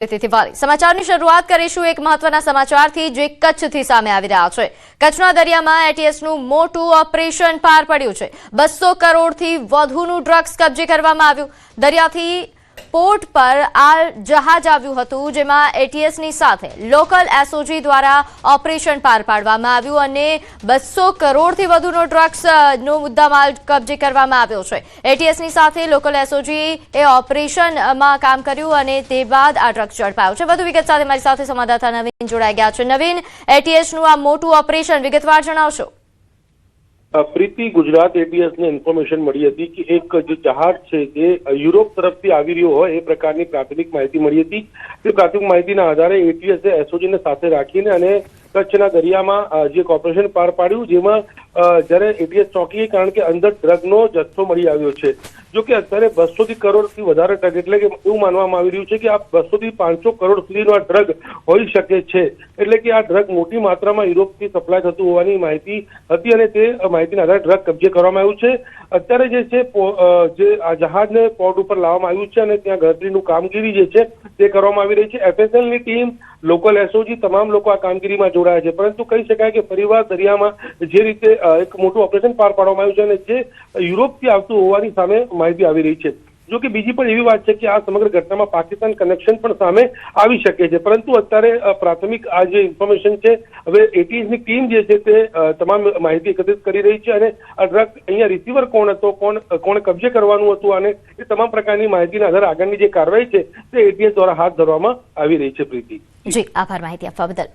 સમાચારની શરૂઆત કરીશું એક મહત્વના સમાચારથી જે કચ્છથી સામે આવી રહ્યા છે। કચ્છના દરિયામાં એટીએસનું મોટું ઓપરેશન પાર પડ્યું છે। 200 કરોડથી વધુનું ડ્રગ્સ કબજે કરવામાં આવ્યું। દરિયાથી પોર્ટ પર આ જહાજ આવ્યું હતું જેમાં એટીએસની સાથે લોકલ એસઓજી દ્વારા ઓપરેશન પાર પાડવામાં આવ્યું અને 200 કરોડથી વધુનો ડ્રગ્સનો મુદ્દામાલ કબજે કરવામાં આવ્યો છે। એટીએસની સાથે લોકલ એસઓજી એ ઓપરેશનમાં કામ કર્યું અને તે બાદ આ ડ્રગ્સ ઝડપાયો છે। વધુ વિગત સાથે મારી સાથે સંવાદદાતા નવીન જોડાઈ ગયા છે। નવીન, એટીએસનું આ મોટું ઓપરેશન વિગતવાર જણાવશો। પ્રીતિ, ગુજરાત એટીએસ ને ઇન્ફોર્મેશન મળી હતી કે એક જે જહાજ છે જે યુરોપ તરફથી આવી રહ્યો હોય એ પ્રકારની પ્રાથમિક માહિતી મળી હતી। તે પ્રાથમિક માહિતીના આધારે એટીએસે એસઓજીને સાથે રાખીને અને કચ્છના દરિયામાં જે ઓપરેશન પાર પાડ્યું, જેમાં જ્યારે એટીએસ ચોંકી કારણ કે અંદર ડ્રગનો જથ્થો મળી આવ્યો છે। જો કે અત્યારે 200 કરોડથી વધારે ડ્રગ, એટલે કે એવું માનવામાં આવી રહ્યું છે કે આ 200 થી 500 કરોડ સુધીનો આ ડ્રગ હોઈ શકે છે। એટલે કે આ ડ્રગ મોટી માત્રામાં યુરોપથી સપ્લાય થતું હોવાની માહિતી હતી અને તે માહિતીના આધારે ડ્રગ કબજે કરવામાં આવ્યું છે। અત્યારે જે છે જે આ જહાજને પોર્ટ ઉપર લાવવામાં આવ્યું છે અને ત્યાં ગણતરીનું કામગીરી જે છે તે કરવામાં આવી રહી છે। એફએસએલની ટીમ, લોકલ એસઓજી, તમામ લોકો આ કામગીરીમાં જોડાયા છે। પરંતુ કહી શકાય કે ફરીવાર દરિયામાં જે રીતે એક મોટું ઓપરેશન પાર પાડવામાં આવ્યું છે અને જે યુરોપથી આવતું હોવાની સામે માહિતી આવી રહી છે। જો કે બીજી પણ એવી વાત છે કે આ સમગ્ર ઘટનામાં પાકિસ્તાન કનેક્શન પણ સામે આવી શકે છે, પરંતુ અત્યારે પ્રાથમિક આ જે ઇન્ફોર્મેશન છે, હવે એટીએસની ટીમ જે છે તે તમામ માહિતી એકત્રિત કરી રહી છે અને આ ડ્રગ અહીંયા રિસીવર કોણ હતો, કોણ કબજે કરવાનું હતું અને એ તમામ પ્રકારની માહિતીના આધારે આગળની જે કાર્યવાહી છે તે એટીએસ દ્વારા હાથ ધરવામાં આવી રહી છે। પ્રીતિ, જી આભાર માહિતી આપવા બદલ।